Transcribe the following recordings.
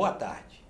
Boa tarde.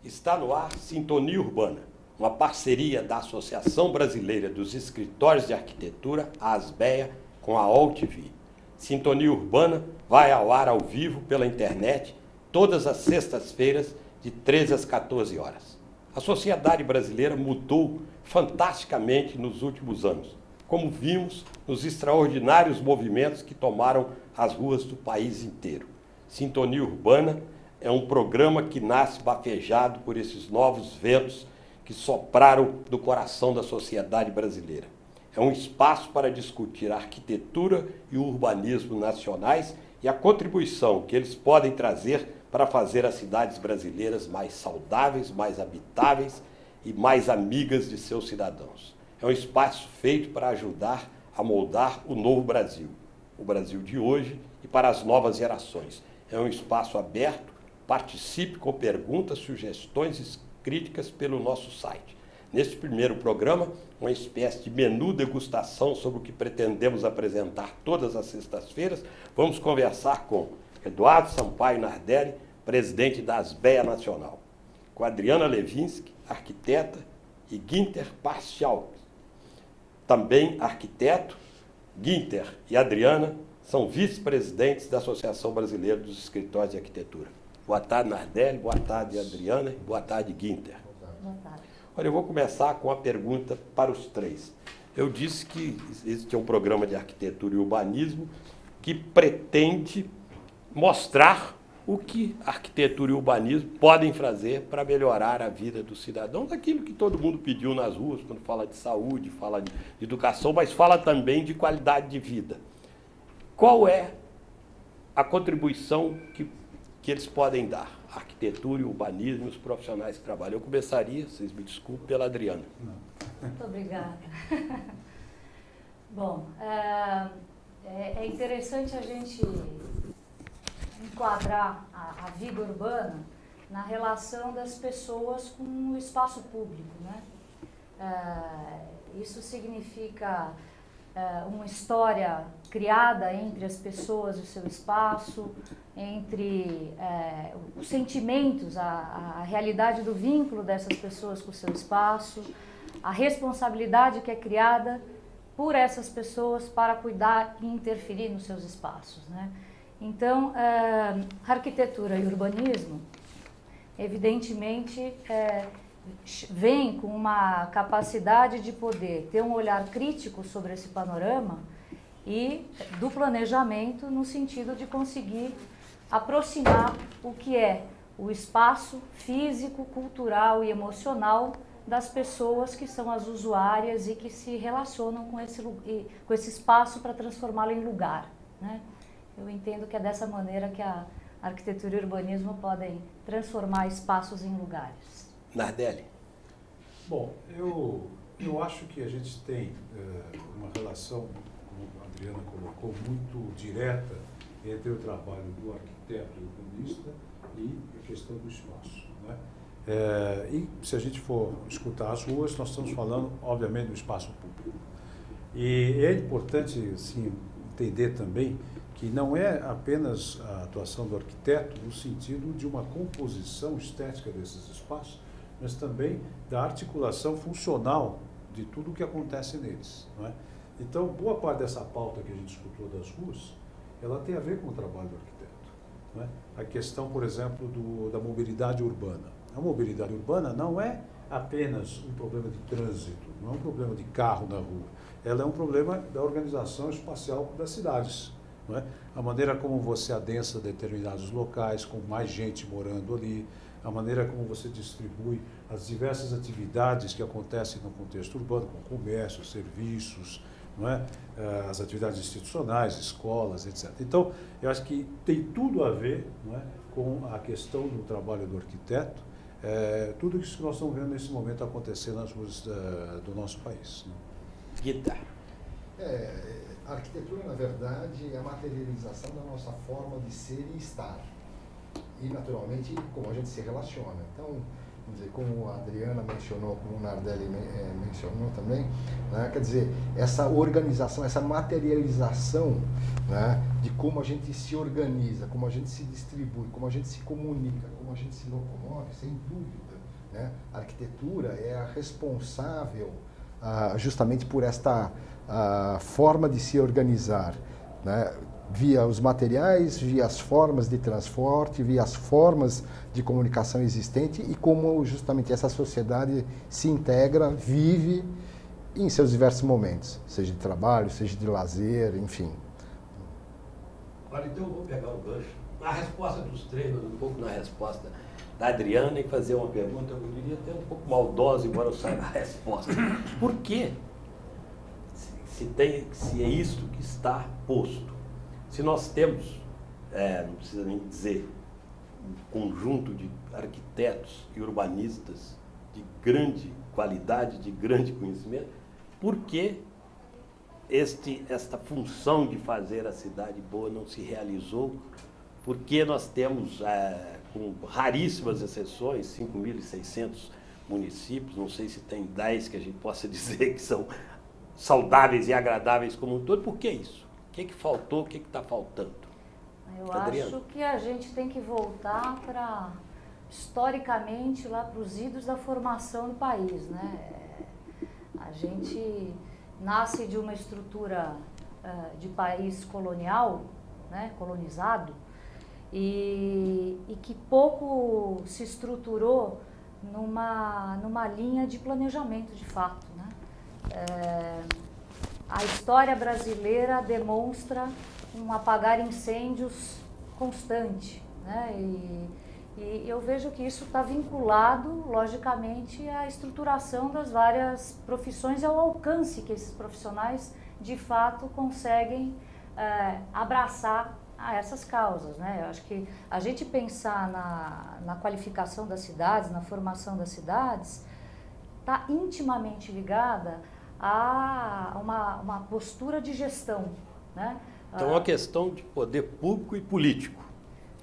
Está no ar Sintonia Urbana, uma parceria da Associação Brasileira dos Escritórios de Arquitetura, a ASBEA, com a UOL-TV. Sintonia Urbana vai ao ar ao vivo pela internet todas as sextas-feiras, de 13 às 14 horas. A sociedade brasileira mudou fantasticamente nos últimos anos, como vimos nos extraordinários movimentos que tomaram as ruas do país inteiro. Sintonia Urbana é um programa que nasce bafejado por esses novos ventos que sopraram do coração da sociedade brasileira. É um espaço para discutir a arquitetura e o urbanismo nacionais e a contribuição que eles podem trazer para fazer as cidades brasileiras mais saudáveis, mais habitáveis e mais amigas de seus cidadãos. É um espaço feito para ajudar a moldar o novo Brasil, o Brasil de hoje e para as novas gerações. É um espaço aberto, participe com perguntas, sugestões e críticas pelo nosso site. Neste primeiro programa, uma espécie de menu degustação sobre o que pretendemos apresentar todas as sextas-feiras, vamos conversar com Eduardo Sampaio Nardelli, presidente da ASBEA Nacional, com Adriana Levinsky, arquiteta, e Guinter Parcial, também arquiteto. Guinter e Adriana são vice-presidentes da Associação Brasileira dos Escritórios de Arquitetura. Boa tarde, Nardelli, boa tarde, Adriana, e boa tarde, Guinter. Boa tarde. Olha, eu vou começar com uma pergunta para os três. Eu disse que este é um programa de arquitetura e urbanismo que pretende mostrar o que arquitetura e urbanismo podem fazer para melhorar a vida dos cidadãos, aquilo que todo mundo pediu nas ruas, quando fala de saúde, fala de educação, mas fala também de qualidade de vida. Qual é a contribuição que eles podem dar? Arquitetura e urbanismo, os profissionais que trabalham. Eu começaria, vocês me desculpem, pela Adriana. Muito obrigada. Bom, é interessante a gente enquadrar a vida urbana na relação das pessoas com o espaço público, né? Isso significa uma história criada entre as pessoas e o seu espaço, entre os sentimentos, a realidade do vínculo dessas pessoas com o seu espaço, a responsabilidade que é criada por essas pessoas para cuidar e interferir nos seus espaços, né? Então, arquitetura e urbanismo, evidentemente, vem com uma capacidade de poder ter um olhar crítico sobre esse panorama e do planejamento no sentido de conseguir aproximar o que é o espaço físico, cultural e emocional das pessoas que são as usuárias e que se relacionam com esse espaço para transformá-lo em lugar, né? Eu entendo que é dessa maneira que a arquitetura e o urbanismo podem transformar espaços em lugares. Nardelli. Bom, eu acho que a gente tem uma relação, como a Adriana colocou, muito direta entre o trabalho do arquiteto e urbanista e a questão do espaço, né? E se a gente for escutar as ruas, nós estamos falando, obviamente, do espaço público. E é importante, assim, entender também que não é apenas a atuação do arquiteto no sentido de uma composição estética desses espaços, mas também da articulação funcional de tudo o que acontece neles, não é? Então, boa parte dessa pauta que a gente escutou das ruas, ela tem a ver com o trabalho do arquiteto, não é? A questão, por exemplo, da mobilidade urbana. A mobilidade urbana não é apenas um problema de trânsito, não é um problema de carro na rua, ela é um problema da organização espacial das cidades. Não é? A maneira como você adensa determinados locais, com mais gente morando ali, a maneira como você distribui as diversas atividades que acontecem no contexto urbano, com comércio, serviços, não é? As atividades institucionais, escolas, etc. Então, eu acho que tem tudo a ver, não é, com a questão do trabalho do arquiteto, tudo isso que nós estamos vendo nesse momento acontecer nas ruas do nosso país. Guita. A arquitetura, na verdade, é a materialização da nossa forma de ser e estar. E, naturalmente, como a gente se relaciona. Então, vamos dizer, como a Adriana mencionou, como o Nardelli mencionou também, né? Quer dizer, essa organização, essa materialização, né, de como a gente se organiza, como a gente se distribui, como a gente se comunica, como a gente se locomove, sem dúvida, né? A arquitetura é a responsável justamente por esta forma de se organizar, né? Via os materiais, via as formas de transporte, via as formas de comunicação existente e como justamente essa sociedade se integra, vive em seus diversos momentos, seja de trabalho, seja de lazer, enfim. Olha, então eu vou pegar o gancho. Na resposta dos três, um pouco na resposta da Adriana, e fazer uma pergunta, eu diria até um pouco maldosa, embora eu saiba a resposta. Por quê? Se é isso que está posto. Se nós temos, não precisa nem dizer, um conjunto de arquitetos e urbanistas de grande qualidade, de grande conhecimento, por que esta função de fazer a cidade boa não se realizou? Porque nós temos, com raríssimas exceções, 5.600 municípios, não sei se tem 10 que a gente possa dizer que são saudáveis e agradáveis como um todo. Por que isso? O que faltou, o que está faltando? Eu Adriana? acho que a gente tem que voltar para, historicamente, lá para os idos da formação do país, né? A gente nasce de uma estrutura de país colonial, né, colonizado, e que pouco se estruturou numa linha de planejamento de fato, né? A história brasileira demonstra um apagar incêndios constante, né? E eu vejo que isso está vinculado, logicamente, à estruturação das várias profissões e ao alcance que esses profissionais, de fato, conseguem abraçar a essas causas, né? Eu acho que a gente pensar na qualificação das cidades, na formação das cidades, está intimamente ligada a uma postura de gestão, né? Então é uma questão de poder público e político.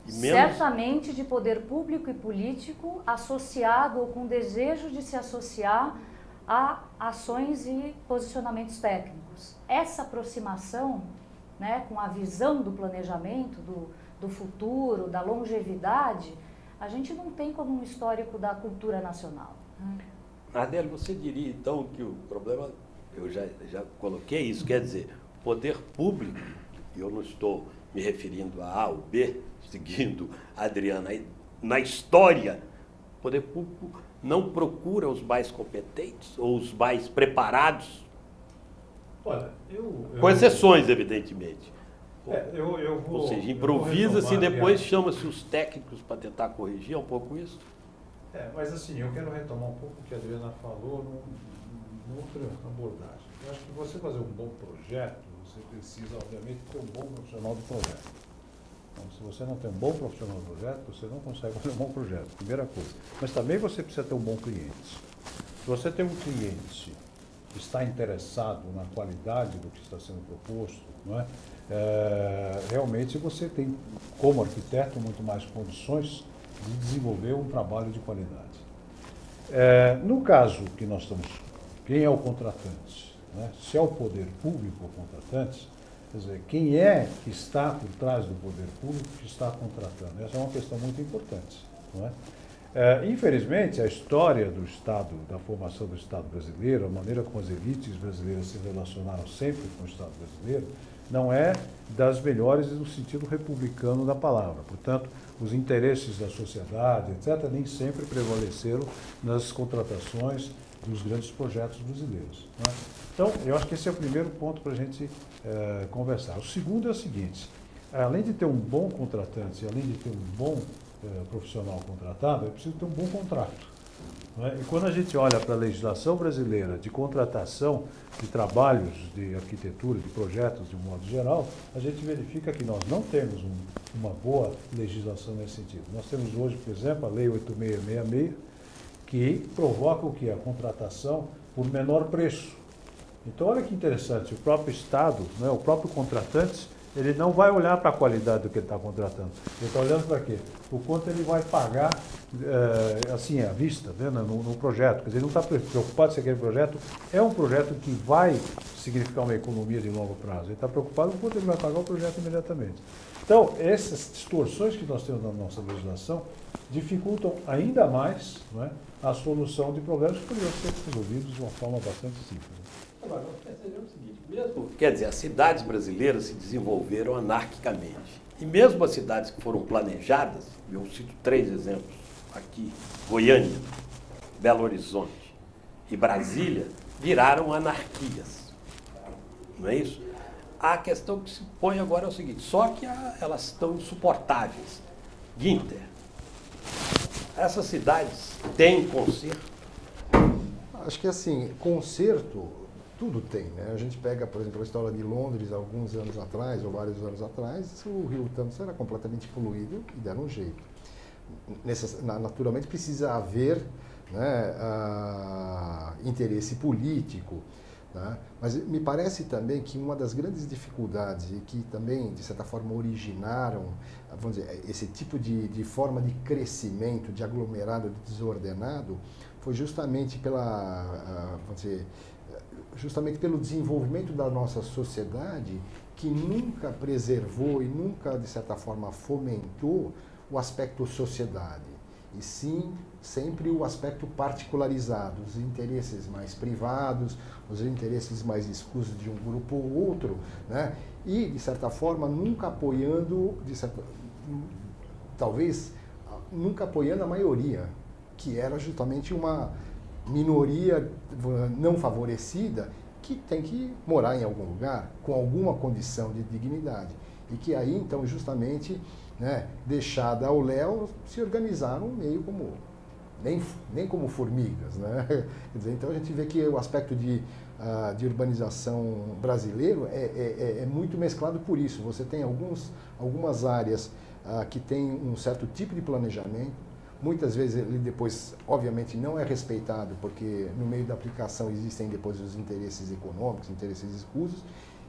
E certamente de poder público e político associado ou com desejo de se associar a ações e posicionamentos técnicos. Essa aproximação, né, com a visão do planejamento, do futuro, da longevidade, a gente não tem como um histórico da cultura nacional. Adélio, você diria então que o problema, eu já coloquei isso, quer dizer, o poder público, e eu não estou me referindo a A ou B, seguindo a Adriana, na história, o poder público não procura os mais competentes ou os mais preparados? Olha, com exceções, evidentemente. Eu vou, ou seja, improvisa-se e depois chama-se os técnicos para tentar corrigir, é um pouco isso? Mas assim, eu quero retomar um pouco o que a Adriana falou numa outra abordagem. Eu acho que você fazer um bom projeto, você precisa, obviamente, ter um bom profissional do projeto. Então, se você não tem um bom profissional do projeto, você não consegue fazer um bom projeto, primeira coisa. Mas também você precisa ter um bom cliente. Se você tem um cliente que está interessado na qualidade do que está sendo proposto, não é? Realmente você tem, como arquiteto, muito mais condições de desenvolver um trabalho de qualidade. No caso que nós estamos, quem é o contratante? Né? Se é o poder público o contratante, quer dizer, quem é que está por trás do poder público que está contratando? Essa é uma questão muito importante. Não é? Infelizmente, a história do Estado, da formação do Estado brasileiro, a maneira como as elites brasileiras se relacionaram sempre com o Estado brasileiro, não é das melhores no sentido republicano da palavra. Portanto, os interesses da sociedade, etc., nem sempre prevaleceram nas contratações dos grandes projetos brasileiros. Não é? Então, eu acho que esse é o primeiro ponto para a gente conversar. O segundo é o seguinte: além de ter um bom contratante, além de ter um bom profissional contratado, é preciso ter um bom contrato. Não é? E quando a gente olha para a legislação brasileira de contratação de trabalhos de arquitetura, de projetos de um modo geral, a gente verifica que nós não temos uma boa legislação nesse sentido. Nós temos hoje, por exemplo, a Lei 8666, que provoca o quê? A contratação por menor preço. Então, olha que interessante, o próprio Estado, né, o próprio contratante, ele não vai olhar para a qualidade do que ele está contratando. Ele está olhando para quê? Por quanto ele vai pagar assim, à vista, né, no projeto. Quer dizer, ele não está preocupado se aquele projeto é um projeto que vai significar uma economia de longo prazo. Ele está preocupado com quanto ele vai pagar o projeto imediatamente. Então, essas distorções que nós temos na nossa legislação dificultam ainda mais, não é, a solução de problemas que poderiam ser resolvidos de uma forma bastante simples. Agora, nós percebemos o seguinte, mesmo, quer dizer, as cidades brasileiras se desenvolveram anarquicamente. E mesmo as cidades que foram planejadas, eu cito 3 exemplos aqui, Goiânia, Belo Horizonte e Brasília, viraram anarquias. Não é isso? A questão que se põe agora é o seguinte, só que elas estão insuportáveis. Guinter, essas cidades têm conserto? Acho que assim, conserto, tudo tem, né? A gente pega, por exemplo, a história de Londres, alguns anos atrás, ou vários anos atrás, o Rio Thames era completamente poluído e deram um jeito. Naturalmente precisa haver, né, interesse político, né? Mas me parece também que uma das grandes dificuldades e que também, de certa forma, originaram, vamos dizer, esse tipo de forma de crescimento, de aglomerado desordenado, foi justamente vamos dizer, justamente pelo desenvolvimento da nossa sociedade, que nunca preservou e nunca, de certa forma, fomentou o aspecto sociedade, e sim sempre o aspecto particularizado, os interesses mais privados, os interesses mais exclusivos de um grupo ou outro, né? E, de certa forma, nunca apoiando, talvez, nunca apoiando a maioria, que era justamente uma minoria não favorecida que tem que morar em algum lugar, com alguma condição de dignidade. E que aí, então, justamente, né, deixada ao léu, se organizaram meio como, nem como formigas, né? Quer dizer, então a gente vê que o aspecto de urbanização brasileiro é muito mesclado por isso. Você tem algumas áreas que têm um certo tipo de planejamento, muitas vezes ele depois, obviamente, não é respeitado, porque no meio da aplicação existem depois os interesses econômicos, interesses escusos,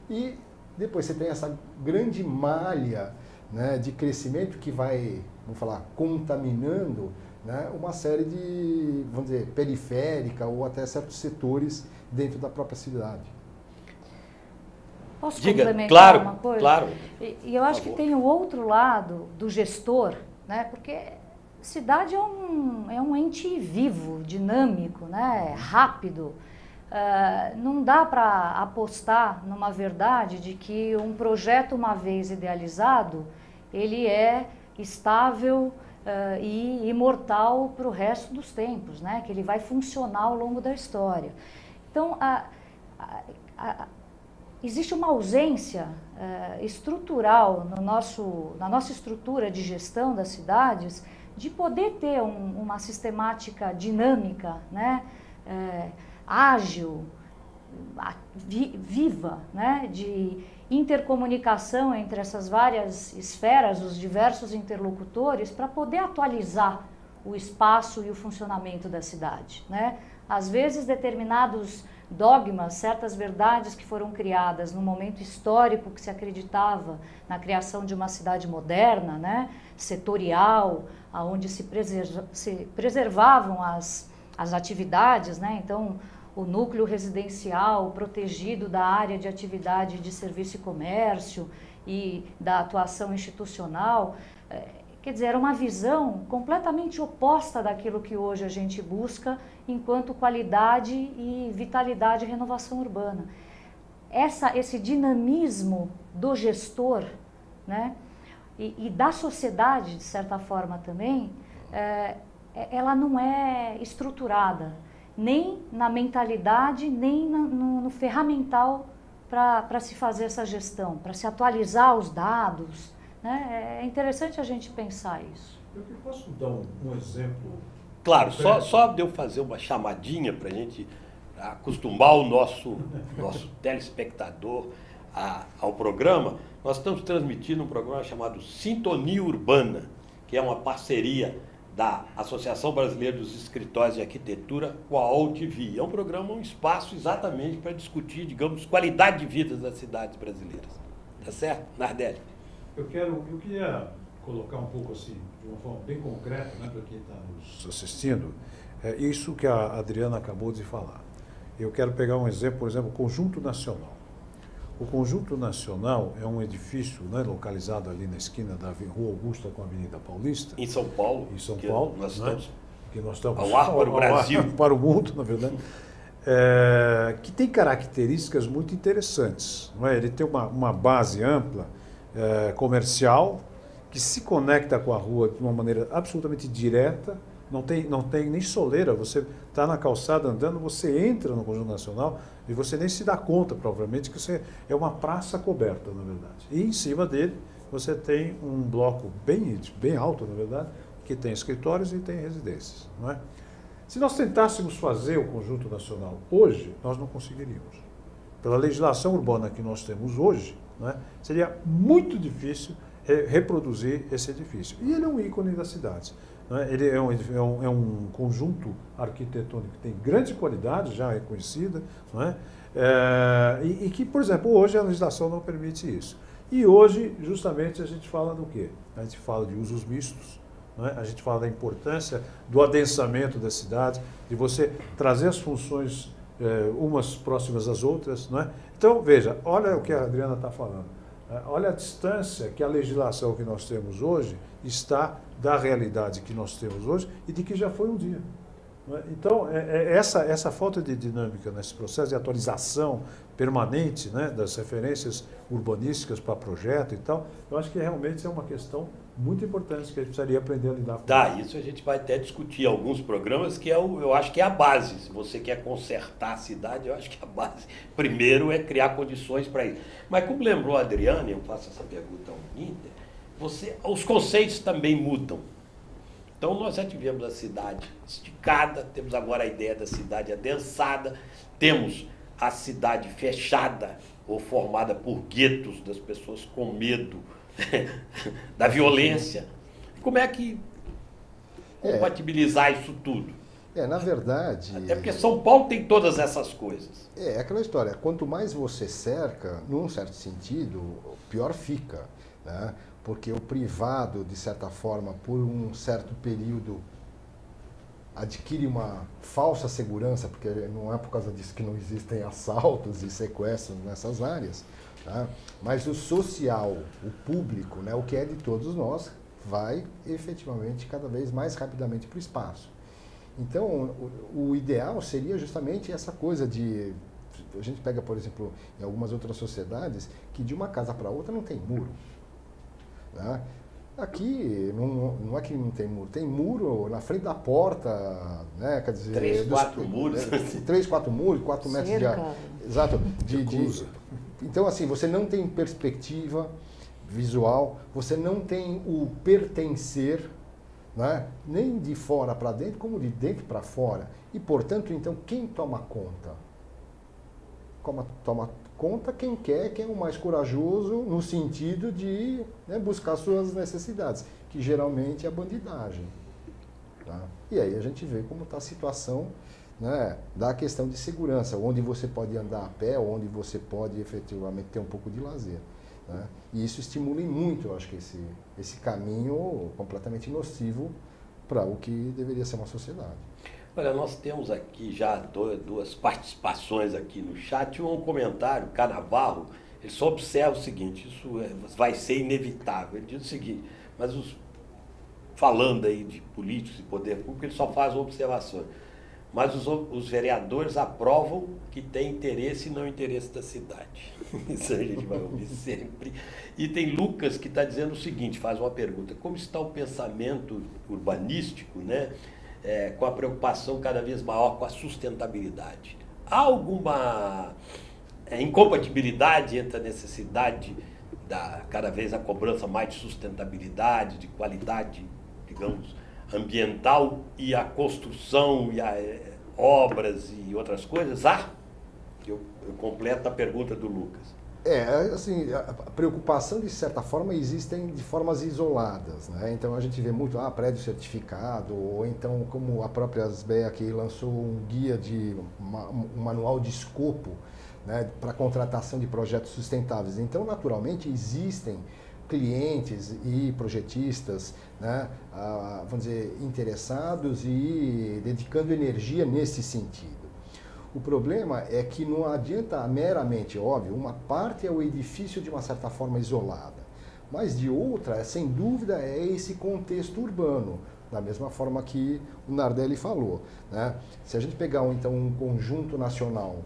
e depois você tem essa grande malha, né, de crescimento que vai, vamos falar, contaminando, né, uma série de, vamos dizer, periférica ou até certos setores dentro da própria cidade. Posso Diga, complementar claro, uma coisa? Claro. E eu acho que tem o outro lado do gestor, né, porque cidade é um ente vivo, dinâmico, né, rápido. Não dá para apostar numa verdade de que um projeto, uma vez idealizado, ele é estável e imortal para o resto dos tempos, né? Que ele vai funcionar ao longo da história. Então, existe uma ausência estrutural na nossa estrutura de gestão das cidades de poder ter uma sistemática dinâmica, né? Ágil, viva, né? De intercomunicação entre essas várias esferas, os diversos interlocutores, para poder atualizar o espaço e o funcionamento da cidade, né? Às vezes, determinados dogmas, certas verdades que foram criadas no momento histórico que se acreditava na criação de uma cidade moderna, né? Setorial, onde se preservavam as atividades, né? Então, o núcleo residencial protegido da área de atividade de serviço e comércio e da atuação institucional, quer dizer, era uma visão completamente oposta daquilo que hoje a gente busca enquanto qualidade e vitalidade e renovação urbana. Esse dinamismo do gestor, né, e da sociedade, de certa forma também, ela não é estruturada, nem na mentalidade, nem no ferramental para se fazer essa gestão, para se atualizar os dados, né? É interessante a gente pensar isso. Eu posso dar um exemplo? Claro, só de eu fazer uma chamadinha para a gente acostumar o nosso telespectador ao programa. Nós estamos transmitindo um programa chamado Sintonia Urbana, que é uma parceria da Associação Brasileira dos Escritórios de Arquitetura com a UOL-TV. É um programa, um espaço exatamente para discutir, digamos, qualidade de vida das cidades brasileiras. Tá certo, Nardelli? Eu queria colocar um pouco assim, de uma forma bem concreta, né, para quem está nos assistindo, é isso que a Adriana acabou de falar. Eu quero pegar um exemplo, por exemplo, o Conjunto Nacional. O Conjunto Nacional é um edifício, né, localizado ali na esquina da Rua Augusta com a Avenida Paulista. Em São Paulo. Em São Paulo, nós né, estamos que nós estamos ao ar para o Brasil. Para o mundo, na verdade. Que tem características muito interessantes. Não é? Ele tem uma base ampla, comercial, que se conecta com a rua de uma maneira absolutamente direta. Não tem nem soleira, você está na calçada andando, você entra no Conjunto Nacional e você nem se dá conta, provavelmente, que você é uma praça coberta, na verdade. E em cima dele você tem um bloco bem alto, na verdade, que tem escritórios e tem residências. Não é? Se nós tentássemos fazer o Conjunto Nacional hoje, nós não conseguiríamos. Pela legislação urbana que nós temos hoje, não é? Seria muito difícil reproduzir esse edifício. E ele é um ícone da cidade. Não é? Ele é um conjunto arquitetônico que tem grande qualidade, já reconhecida, não é? E que, por exemplo, hoje a legislação não permite isso. E hoje, justamente, a gente fala do quê? A gente fala de usos mistos, não é? A gente fala da importância do adensamento da cidade, de você trazer as funções umas próximas às outras, não é? Então, veja, olha o que a Adriana está falando. Olha a distância que a legislação que nós temos hoje está da realidade que nós temos hoje e de que já foi um dia. Não é? Então, essa falta de dinâmica nesse processo de atualização permanente, né, das referências urbanísticas para projeto e tal, eu acho que realmente é uma questão muito importante que a gente precisaria aprender a lidar com. Tá, isso a gente vai até discutir em alguns programas, que eu acho que é a base. Se você quer consertar a cidade, eu acho que a base, primeiro, é criar condições para isso. Mas como lembrou a Adriana, eu faço essa pergunta ao Ninter, os conceitos também mudam. Então, nós já tivemos a cidade esticada, temos agora a ideia da cidade adensada, temos a cidade fechada ou formada por guetos das pessoas com medo da violência. Como é que compatibilizar isso tudo? Na verdade... Até porque São Paulo tem todas essas coisas. É aquela história, quanto mais você cerca, num certo sentido, pior fica, né? Porque o privado, de certa forma, por um certo período, adquire uma falsa segurança, porque não é por causa disso que não existem assaltos e sequestros nessas áreas, tá? Mas o social, o público, né, o que é de todos nós, vai efetivamente cada vez mais rapidamente para o espaço. Então, o ideal seria justamente essa coisa de... A gente pega, por exemplo, em algumas outras sociedades, que de uma casa para outra não tem muro. Né? Aqui não é que não tem muro na frente da porta, né? Quer dizer, 3, 4 muros. 3, 4 muros, 4 metros de... Exato. Então, assim, você não tem perspectiva visual, você não tem o pertencer, né? Nem de fora para dentro, como de dentro para fora. E, portanto, então, quem toma conta? Toma conta quem quer, quem é o mais corajoso no sentido de, né, buscar suas necessidades, que geralmente é a bandidagem. Tá? E aí a gente vê como está a situação, né, da questão de segurança, onde você pode andar a pé, onde você pode efetivamente ter um pouco de lazer. Né? E isso estimula muito, eu acho que esse caminho completamente nocivo para o que deveria ser uma sociedade. Olha, nós temos aqui já duas participações aqui no chat. Um comentário, Canavarro, ele só observa o seguinte: isso vai ser inevitável. Ele diz o seguinte, mas falando aí de políticos e poder público, ele só faz observações. Mas os vereadores aprovam que tem interesse e não interesse da cidade. Isso a gente vai ouvir sempre. E tem Lucas que está dizendo o seguinte, faz uma pergunta: como está o pensamento urbanístico, né? Com a preocupação cada vez maior com a sustentabilidade? Há alguma incompatibilidade entre a necessidade cada vez a cobrança mais de sustentabilidade, de qualidade, digamos, ambiental e a construção e obras e outras coisas? Eu completo a pergunta do Lucas. Assim, a preocupação, de certa forma, existem de formas isoladas, né? Então, a gente vê muito, prédio certificado, ou então, como a própria ASBEA aqui lançou um guia um manual de escopo, né, para contratação de projetos sustentáveis. Então, naturalmente, existem clientes e projetistas, né, vamos dizer, interessados e dedicando energia nesse sentido. O problema é que não adianta meramente, óbvio, uma parte é o edifício de uma certa forma isolada, mas de outra, sem dúvida, é esse contexto urbano, da mesma forma que o Nardelli falou, né? Se a gente pegar então um conjunto nacional,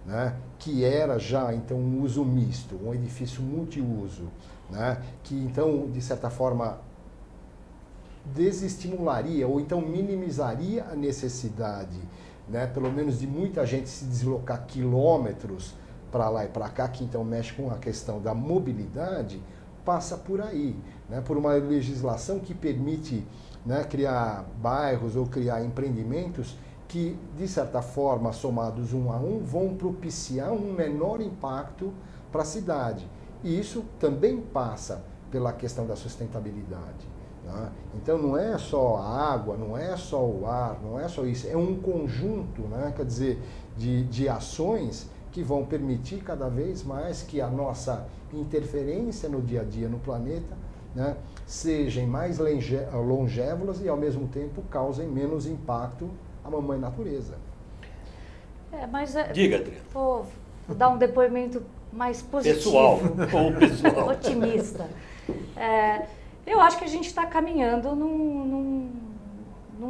né, que era já então um uso misto, um edifício multiuso, né, que então de certa forma desestimularia ou então minimizaria a necessidade, né, pelo menos de muita gente se deslocar quilômetros para lá e para cá, que então mexe com a questão da mobilidade, passa por aí, né, por uma legislação que permite, né, criar bairros ou criar empreendimentos que, de certa forma, somados um a um, vão propiciar um menor impacto para a cidade. E isso também passa pela questão da sustentabilidade, né? Então não é só a água, não é só o ar, não é só isso, é um conjunto, né, quer dizer, de ações que vão permitir cada vez mais que a nossa interferência no dia a dia no planeta, né, sejam mais longevas e, ao mesmo tempo, causem menos impacto à mamãe natureza. Diga, Adriano. Vou dar um depoimento mais positivo. Pessoal, ou pessoal. Otimista. Eu acho que a gente está caminhando num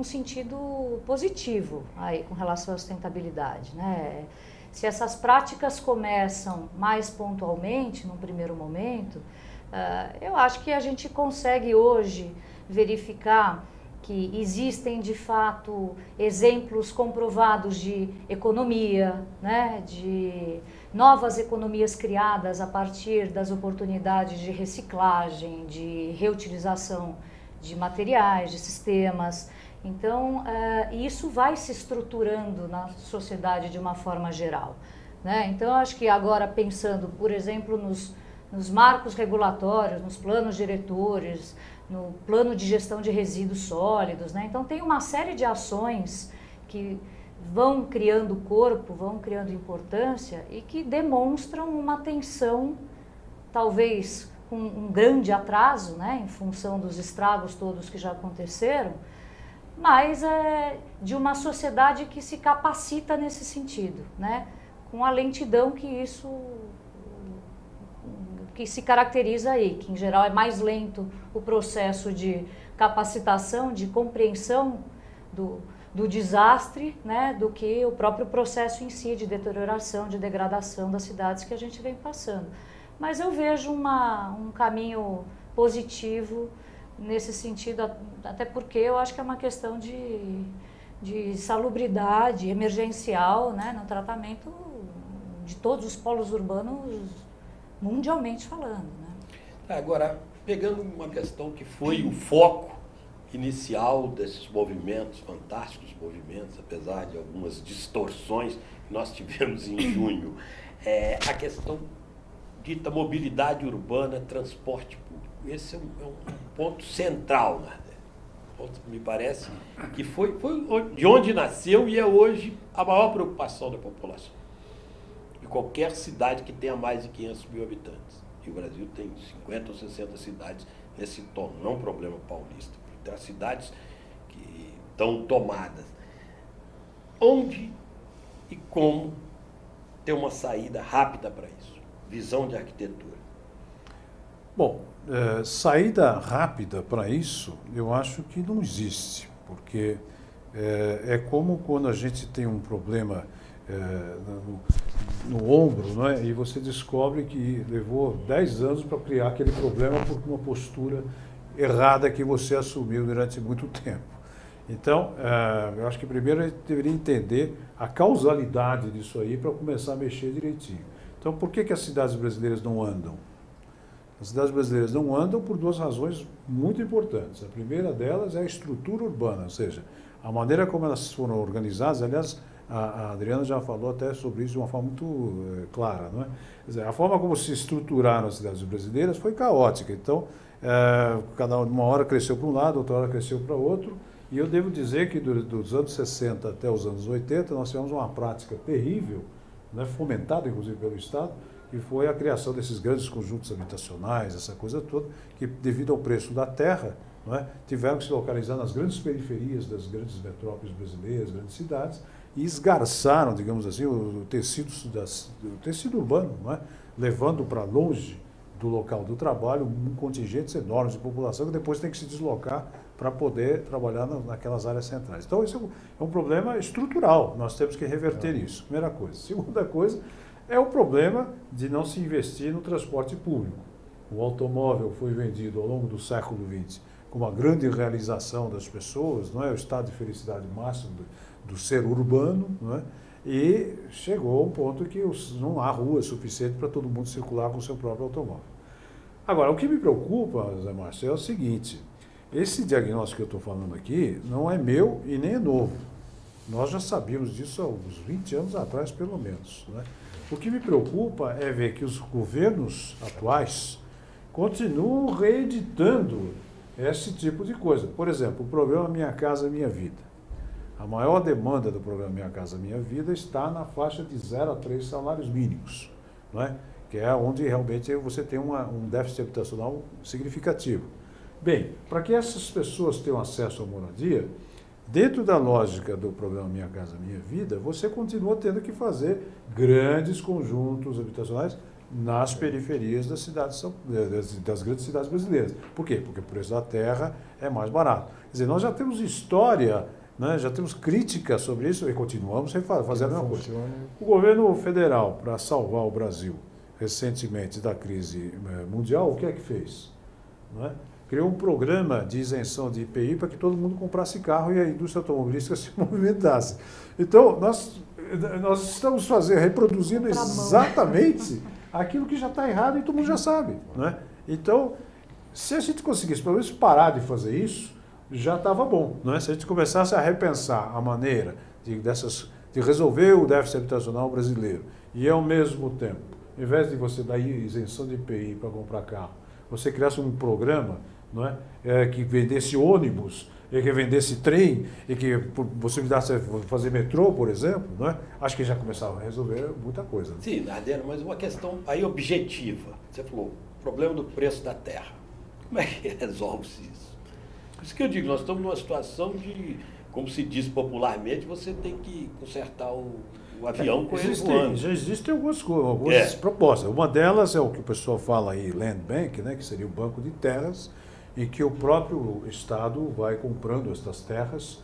sentido positivo aí com relação à sustentabilidade, né? Se essas práticas começam mais pontualmente, num primeiro momento, eu acho que a gente consegue hoje verificar que existem de fato exemplos comprovados de economia, né, de novas economias criadas a partir das oportunidades de reciclagem, de reutilização de materiais, de sistemas. Então, isso vai se estruturando na sociedade de uma forma geral, né? Então, eu acho que agora pensando, por exemplo, nos marcos regulatórios, nos planos diretores, no plano de gestão de resíduos sólidos, né? Então tem uma série de ações que vão criando corpo, vão criando importância e que demonstram uma atenção, talvez com um grande atraso, né, em função dos estragos todos que já aconteceram, mas de uma sociedade que se capacita nesse sentido, né, com a lentidão que se caracteriza aí, que em geral é mais lento o processo de capacitação, de compreensão do desastre, né, do que o próprio processo em si de deterioração, de degradação das cidades que a gente vem passando. Mas eu vejo um caminho positivo nesse sentido, até porque eu acho que é uma questão de salubridade emergencial, né, no tratamento de todos os polos urbanos, mundialmente falando, né? Agora, pegando uma questão que foi o foco inicial desses movimentos, fantásticos movimentos, apesar de algumas distorções que nós tivemos em junho, a questão dita mobilidade urbana, transporte público. Esse é um ponto central, né? Me parece que foi de onde nasceu e é hoje a maior preocupação da população. De qualquer cidade que tenha mais de 500 mil habitantes. E o Brasil tem 50 ou 60 cidades nesse tom, não problema paulista. Tem as cidades que estão tomadas. Onde e como ter uma saída rápida para isso? Visão de arquitetura. Bom, saída rápida para isso, eu acho que não existe, porque é como quando a gente tem um problema no ombro, não é? E você descobre que levou 10 anos para criar aquele problema por uma postura errada que você assumiu durante muito tempo. Então, eu acho que primeiro a gente deveria entender a causalidade disso aí para começar a mexer direitinho. Então, por que as cidades brasileiras não andam? As cidades brasileiras não andam por duas razões muito importantes. A primeira delas é a estrutura urbana, ou seja, a maneira como elas foram organizadas. Aliás, a Adriana já falou até sobre isso de uma forma muito clara, não é? Quer dizer, a forma como se estruturaram as cidades brasileiras foi caótica. Então, uma hora cresceu para um lado, outra hora cresceu para outro. E eu devo dizer que dos anos 60 até os anos 80, nós tivemos uma prática terrível né, fomentado inclusive pelo Estado, que foi a criação desses grandes conjuntos habitacionais, essa coisa toda, que devido ao preço da terra, não é, tiveram que se localizar nas grandes periferias das grandes metrópoles brasileiras, grandes cidades, e esgarçaram, digamos assim, o tecido urbano, não é, levando para longe do local do trabalho um contingente enorme de população que depois tem que se deslocar para poder trabalhar naquelas áreas centrais. Então, isso é um problema estrutural, nós temos que reverter isso, primeira coisa. Segunda coisa é o problema de não se investir no transporte público. O automóvel foi vendido ao longo do século XX como uma grande realização das pessoas, não é? O estado de felicidade máximo do ser urbano, não é? E chegou a um ponto que não há rua suficiente para todo mundo circular com o seu próprio automóvel. Agora, o que me preocupa, Zé Márcio, é o seguinte: esse diagnóstico que eu estou falando aqui não é meu e nem é novo. Nós já sabíamos disso há uns 20 anos atrás, pelo menos, né? O que me preocupa é ver que os governos atuais continuam reeditando esse tipo de coisa. Por exemplo, o programa Minha Casa Minha Vida. A maior demanda do programa Minha Casa Minha Vida está na faixa de 0 a 3 salários mínimos, não é? Que é onde realmente você tem um déficit habitacional significativo. Bem, para que essas pessoas tenham acesso à moradia, dentro da lógica do programa Minha Casa Minha Vida, você continua tendo que fazer grandes conjuntos habitacionais nas periferias das grandes cidades brasileiras. Por quê? Porque o preço da terra é mais barato. Quer dizer, nós já temos história, né, já temos crítica sobre isso e continuamos fazendo a mesma coisa. O governo federal, para salvar o Brasil recentemente da crise mundial, o que é que fez? Não é? Criou um programa de isenção de IPI para que todo mundo comprasse carro e a indústria automobilística se movimentasse. Então, nós estamos reproduzindo exatamente aquilo que já está errado e todo mundo já sabe. Né? Então, se a gente conseguisse pelo menos parar de fazer isso, já estava bom. Né? Se a gente começasse a repensar a maneira de resolver o déficit habitacional brasileiro e, ao mesmo tempo, ao invés de você dar isenção de IPI para comprar carro, você criasse um programa, não é, que vendesse ônibus, e que vendesse trem, e que possibilitasse fazer metrô, por exemplo, não é? Acho que já começava a resolver muita coisa. Né? Sim, Nardelli, mas uma questão aí objetiva. Você falou, o problema do preço da terra. Como é que resolve-se isso? Por isso que eu digo, nós estamos numa situação de, como se diz popularmente, você tem que consertar o avião com ele voando. Já existem algumas propostas. Uma delas é o que o pessoal fala aí, Land Bank, né, que seria o banco de terras, em que o próprio Estado vai comprando essas terras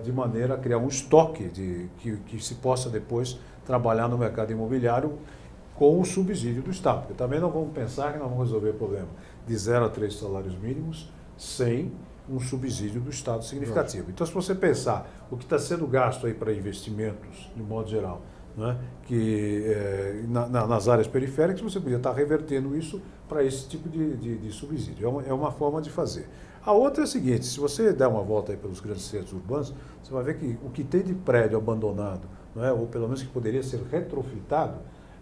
de maneira a criar um estoque que se possa depois trabalhar no mercado imobiliário com o subsídio do Estado. Porque também não vamos pensar que nós vamos resolver o problema de 0 a 3 salários mínimos sem um subsídio do Estado significativo. Então, se você pensar o que está sendo gasto aí para investimentos, de modo geral, né, nas áreas periféricas, você podia estar revertendo isso para esse tipo de subsídio. É uma forma de fazer. A outra é a seguinte: se você der uma volta aí pelos grandes centros urbanos, você vai ver que o que tem de prédio abandonado, não é, ou pelo menos que poderia ser retrofitado,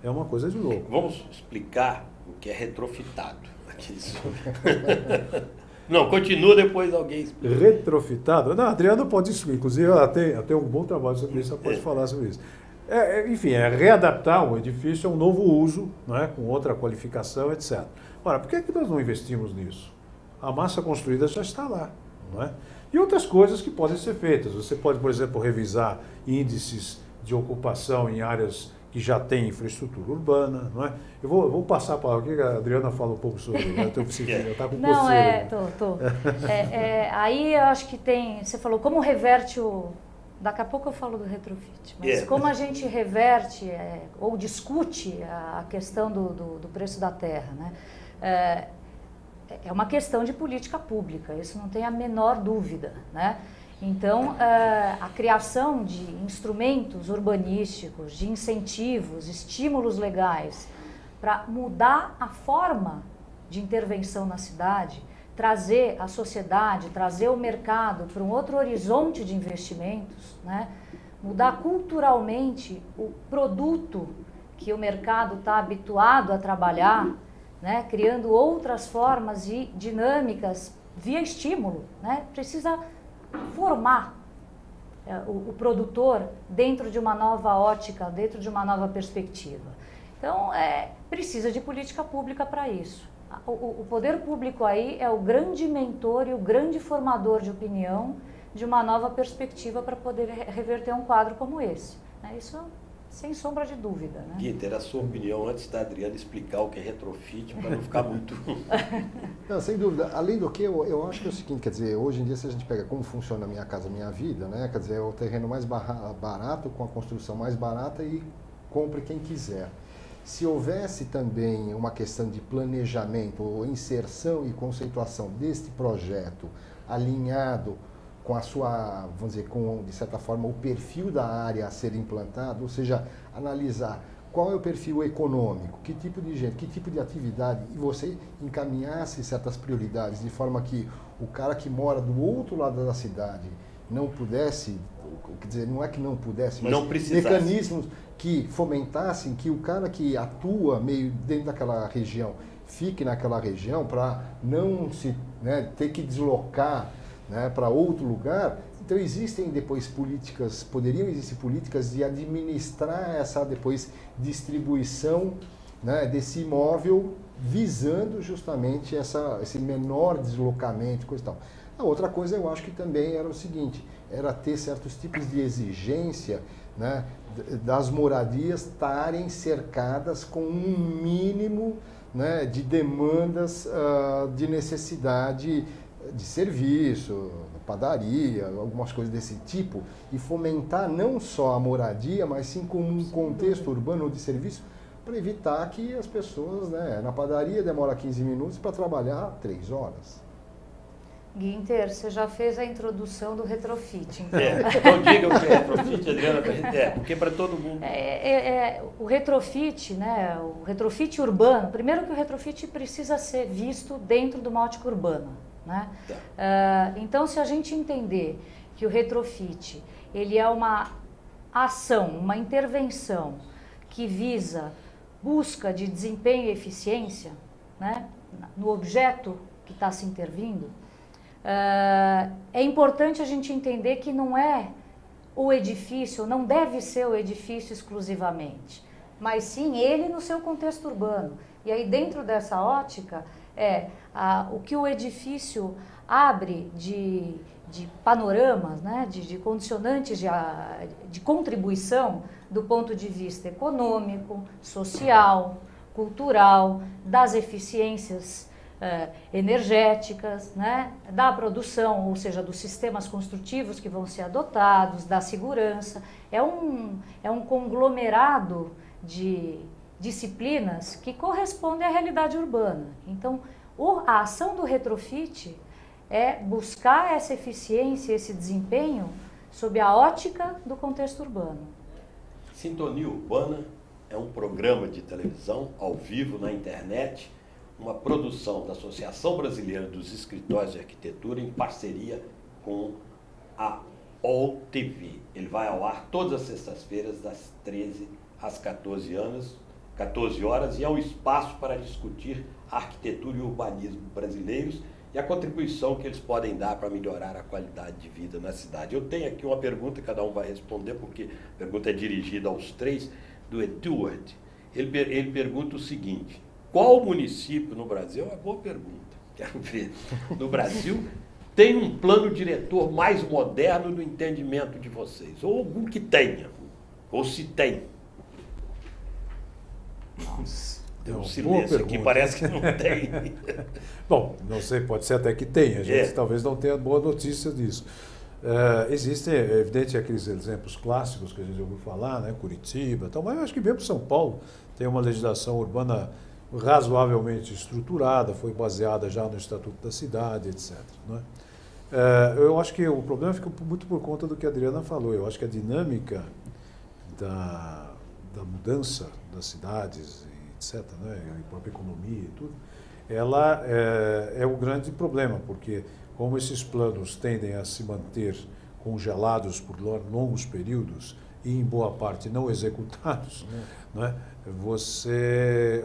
é uma coisa de louco. Vamos explicar o que é retrofitado. Não, continua, depois alguém explica. Retrofitado? Não, a Adriana pode explicar. Inclusive, ela tem um bom trabalho sobre isso, ela pode falar sobre isso. Enfim, é readaptar um edifício a um novo uso, não é? Com outra qualificação, etc. Ora, por que nós não investimos nisso? A massa construída já está lá, não é? E outras coisas que podem ser feitas. Você pode, por exemplo, revisar índices de ocupação em áreas que já tem infraestrutura urbana, não é? Eu vou passar para aqui, a Adriana fala um pouco sobre isso. Está com não, tô. Aí eu acho que você falou como reverte daqui a pouco eu falo do retrofit, mas como a gente reverte ou discute a questão do preço da terra, né? É uma questão de política pública, isso não tem a menor dúvida, né? Então, a criação de instrumentos urbanísticos, de incentivos, estímulos legais, para mudar a forma de intervenção na cidade, trazer a sociedade, trazer o mercado para um outro horizonte de investimentos, né? Mudar culturalmente o produto que o mercado está habituado a trabalhar, né? Criando outras formas e dinâmicas via estímulo, né? Precisa formar o produtor dentro de uma nova ótica, dentro de uma nova perspectiva. Então, precisa de política pública para isso. O poder público aí é o grande mentor e o grande formador de opinião de uma nova perspectiva para poder reverter um quadro como esse. Isso sem sombra de dúvida. Né? Guinter, a sua opinião antes da Adriana explicar o que é retrofit, para não ficar muito... Não, sem dúvida. Além do que, eu acho que é o seguinte, quer dizer, hoje em dia, se a gente pega como funciona a Minha Casa Minha Vida, né? Quer dizer, é o terreno mais barato, com a construção mais barata e compre quem quiser. Se houvesse também uma questão de planejamento, ou inserção e conceituação deste projeto alinhado com a sua, vamos dizer, com, de certa forma, o perfil da área a ser implantado, ou seja, analisar qual é o perfil econômico, que tipo de gente, que tipo de atividade, e você encaminhasse certas prioridades, de forma que o cara que mora do outro lado da cidade não pudesse, quer dizer, não é que não pudesse, mas não mecanismos que fomentassem que o cara que atua meio dentro daquela região fique naquela região para não se, né, ter que deslocar, né, para outro lugar. Então existem depois políticas, poderiam existir políticas de administrar essa depois distribuição, né, desse imóvel, visando justamente esse menor deslocamento, coisa e tal. A outra coisa eu acho que também era o seguinte, era ter certos tipos de exigência, né, das moradias estarem cercadas com um mínimo, né, de demandas de necessidade de serviço, padaria, algumas coisas desse tipo, e fomentar não só a moradia, mas sim como um contexto urbano de serviço, para evitar que as pessoas, né, na padaria demora 15 minutos para trabalhar 3 horas. Guinter, você já fez a introdução do retrofit, então... Não diga o que é retrofit, Adriana, porque para todo mundo... O retrofit, né, o retrofit urbano, primeiro que o retrofit precisa ser visto dentro de uma ótica urbana. Né? Tá. Então, se a gente entender que o retrofit ele é uma ação, uma intervenção que visa busca de desempenho e eficiência, né, no objeto que está se intervindo, é importante a gente entender que não é o edifício, não deve ser o edifício exclusivamente, mas sim ele no seu contexto urbano. E aí, dentro dessa ótica, o que o edifício abre de panoramas, né, de condicionantes de contribuição do ponto de vista econômico, social, cultural, das eficiências energéticas, né, da produção, ou seja, dos sistemas construtivos que vão ser adotados, da segurança. É um conglomerado de disciplinas que correspondem à realidade urbana. Então, a ação do retrofit é buscar essa eficiência, esse desempenho sob a ótica do contexto urbano. Sintonia Urbana é um programa de televisão ao vivo na internet, uma produção da Associação Brasileira dos Escritórios de Arquitetura em parceria com a All TV. Ele vai ao ar todas as sextas-feiras, das 13 às 14 horas, e é um espaço para discutir arquitetura e urbanismo brasileiros e a contribuição que eles podem dar para melhorar a qualidade de vida na cidade. Eu tenho aqui uma pergunta, cada um vai responder, porque a pergunta é dirigida aos três, do Edward. Ele pergunta o seguinte: qual município no Brasil, é uma boa pergunta, quero ver, no Brasil tem um plano diretor mais moderno no entendimento de vocês? Ou algum que tenha, ou se tem? Nossa, tem um silêncio aqui, parece que não tem. Bom, não sei, pode ser até que tenha, a gente talvez não tenha boa notícia disso. Existem, é evidente, aqueles exemplos clássicos que a gente ouviu falar, né, Curitiba, tal, mas eu acho que mesmo São Paulo tem uma legislação urbana razoavelmente estruturada, foi baseada já no Estatuto da Cidade, etc. Não é? Eu acho que o problema fica muito por conta do que a Adriana falou. Eu acho que a dinâmica da mudança das cidades, etc., né, a própria economia e tudo, ela é o grande problema, porque como esses planos tendem a se manter congelados por longos períodos e, em boa parte, não executados, né,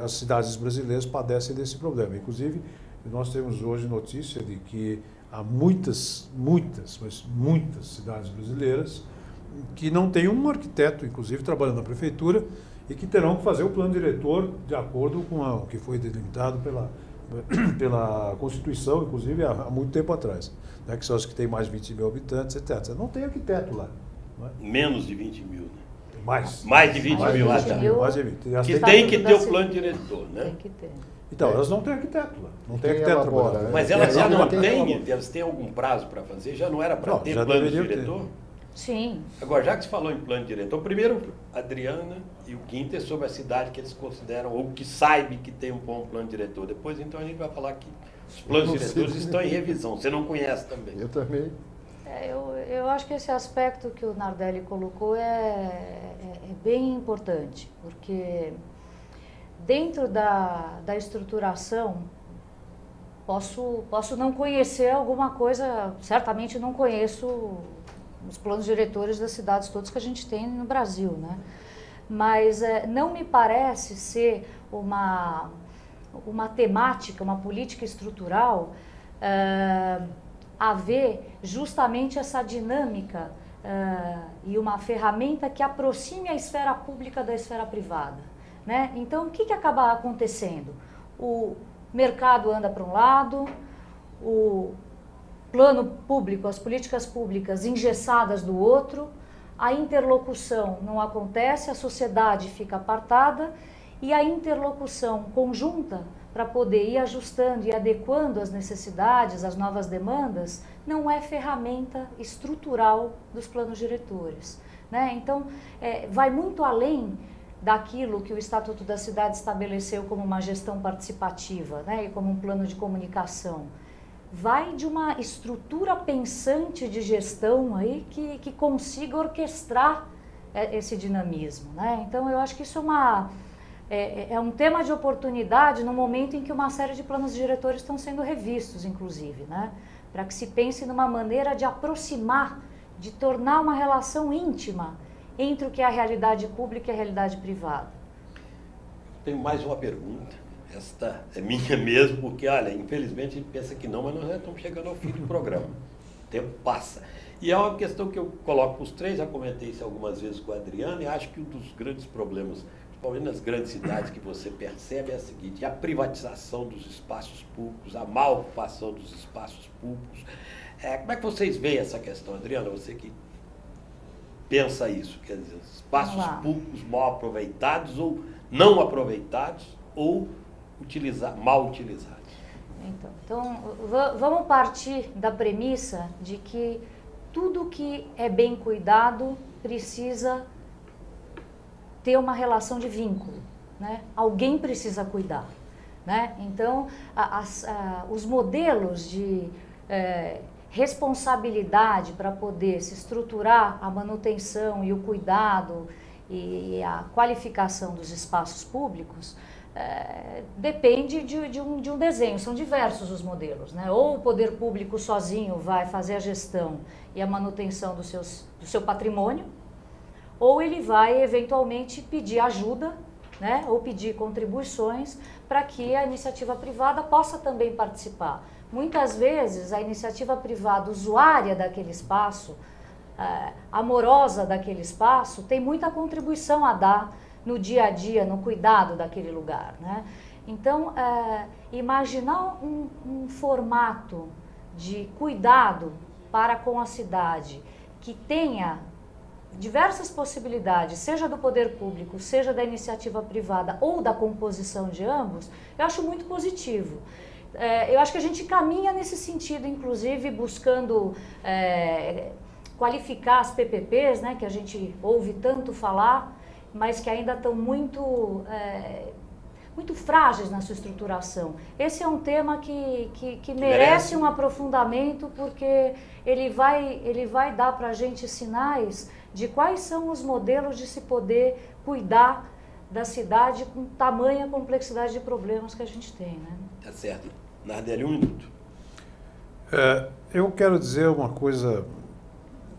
as cidades brasileiras padecem desse problema. Inclusive, nós temos hoje notícia de que há muitas cidades brasileiras que não tem um arquiteto, inclusive trabalhando na prefeitura, e que terão que fazer o plano diretor de acordo com o que foi delimitado pela Constituição, inclusive há muito tempo atrás, né, que são as que têm mais de 20 mil habitantes, etc. Não tem arquiteto lá. Não é? Menos de 20 mil, né? Mais de 20 Mais de mil. 20 mil. Mais de 20. Elas Que têm- tem que ter o plano diretor, né? Tem que ter. Então, elas não têm arquiteto lá. Não tem Quem arquiteto elabora, trabalhando. né? Mas elas já não tem têm, elas têm algum prazo para fazer? Já não era para Não, ter já plano deveriam ter. diretor? Sim. Agora, já que você falou em plano diretor, primeiro a Adriana e o Guinter sobre a cidade que eles consideram, ou que saibam que tem um bom plano diretor. Depois, então, a gente vai falar que os planos diretores estão em revisão. Você não conhece também. Eu também. Eu acho que esse aspecto que o Nardelli colocou é bem importante, porque dentro da estruturação, posso não conhecer alguma coisa, certamente não conheço os planos diretores das cidades todas que a gente tem no Brasil, né? Mas não me parece ser uma temática, uma política estrutural haver justamente essa dinâmica e uma ferramenta que aproxime a esfera pública da esfera privada, né? Então, o que acaba acontecendo? O mercado anda para um lado, o plano público, as políticas públicas engessadas do outro, a interlocução não acontece, a sociedade fica apartada e a interlocução conjunta para poder ir ajustando e adequando as necessidades, as novas demandas, não é ferramenta estrutural dos planos diretores, né? Então, vai muito além daquilo que o Estatuto da Cidade estabeleceu como uma gestão participativa, né, e como um plano de comunicação. Vai de uma estrutura pensante de gestão aí que consiga orquestrar esse dinamismo, né? Então, eu acho que isso é um tema de oportunidade no momento em que uma série de planos diretores estão sendo revistos, inclusive, né? Para que se pense numa maneira de aproximar, de tornar uma relação íntima entre o que é a realidade pública e a realidade privada. Tenho mais uma pergunta. Esta é minha mesmo, porque, olha, infelizmente a gente pensa que não, mas nós já estamos chegando ao fim do programa. O tempo passa. E é uma questão que eu coloco para os três, já comentei isso algumas vezes com a Adriana, e acho que um dos grandes problemas, principalmente nas grandes cidades, que você percebe é a seguinte: a privatização dos espaços públicos, a mal ocupação dos espaços públicos. Como é que vocês veem essa questão, Adriana? Você que pensa isso, quer dizer, espaços públicos mal aproveitados ou não aproveitados ou mal utilizados. Então, vamos partir da premissa de que tudo que é bem cuidado precisa ter uma relação de vínculo, né? Alguém precisa cuidar, né? Então, os modelos de responsabilidade para poder se estruturar a manutenção e o cuidado e a qualificação dos espaços públicos depende de um desenho. São diversos os modelos, né? Ou o poder público sozinho vai fazer a gestão e a manutenção do seu patrimônio, ou ele vai eventualmente pedir ajuda, né? Ou pedir contribuições para que a iniciativa privada possa também participar. Muitas vezes a iniciativa privada usuária daquele espaço, amorosa daquele espaço, tem muita contribuição a dar no dia a dia, no cuidado daquele lugar, né? Então, imaginar um formato de cuidado para com a cidade que tenha diversas possibilidades, seja do poder público, seja da iniciativa privada ou da composição de ambos, eu acho muito positivo. Eu acho que a gente caminha nesse sentido, inclusive buscando qualificar as PPPs, né, que a gente ouve tanto falar, mas que ainda estão muito frágeis na sua estruturação. Esse é um tema que merece um aprofundamento, porque ele vai dar para a gente sinais de quais são os modelos de se poder cuidar da cidade com tamanha complexidade de problemas que a gente tem, né? Tá certo. Nardelli, 1 minuto. Eu quero dizer uma coisa,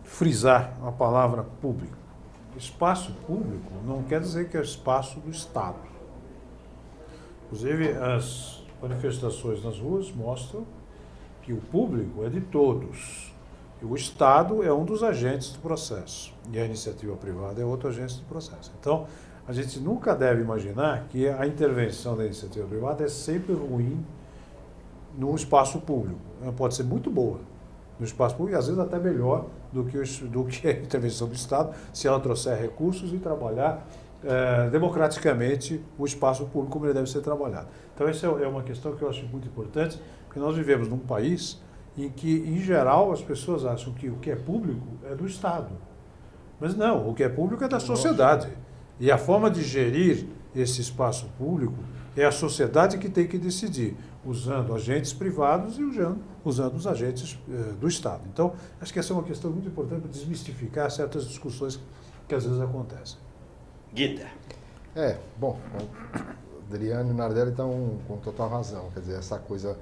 frisar a palavra público. Espaço público não quer dizer que é espaço do Estado. Inclusive, as manifestações nas ruas mostram que o público é de todos. E o Estado é um dos agentes do processo. E a iniciativa privada é outro agente do processo. Então, a gente nunca deve imaginar que a intervenção da iniciativa privada é sempre ruim no espaço público. Ela pode ser muito boa no espaço público e às vezes até melhor do que a intervenção do Estado, se ela trouxer recursos e trabalhar democraticamente o espaço público como ele deve ser trabalhado. Então essa é uma questão que eu acho muito importante, porque nós vivemos num país em que, em geral, as pessoas acham que o que é público é do Estado. Mas não, o que é público é da sociedade. E a forma de gerir esse espaço público é a sociedade que tem que decidir, usando agentes privados e usando os agentes do Estado. Então, acho que essa é uma questão muito importante para desmistificar certas discussões que às vezes acontecem. Guida. Bom, o Adriano e o Nardelli estão com total razão. Quer dizer, essa coisa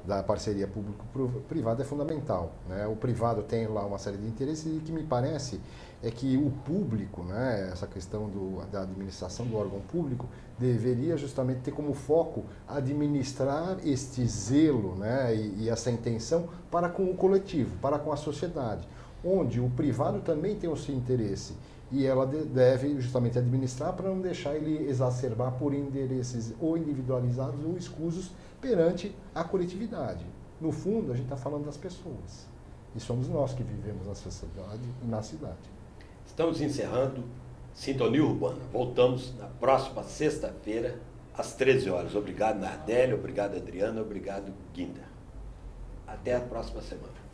da parceria público-privada é fundamental, né? O privado tem lá uma série de interesses e o que me parece é que o público, né, essa questão da administração do órgão público, deveria justamente ter como foco administrar este zelo, né, e essa intenção para com o coletivo, para com a sociedade, onde o privado também tem o seu interesse e ela deve justamente administrar para não deixar ele exacerbar por interesses ou individualizados ou escusos perante a coletividade. No fundo, a gente está falando das pessoas. E somos nós que vivemos na sociedade e na cidade. Estamos encerrando Sintonia Urbana. Voltamos na próxima sexta-feira, às 13 horas. Obrigado, Nardelli. Obrigado, Adriana. Obrigado, Guinda. Até a próxima semana.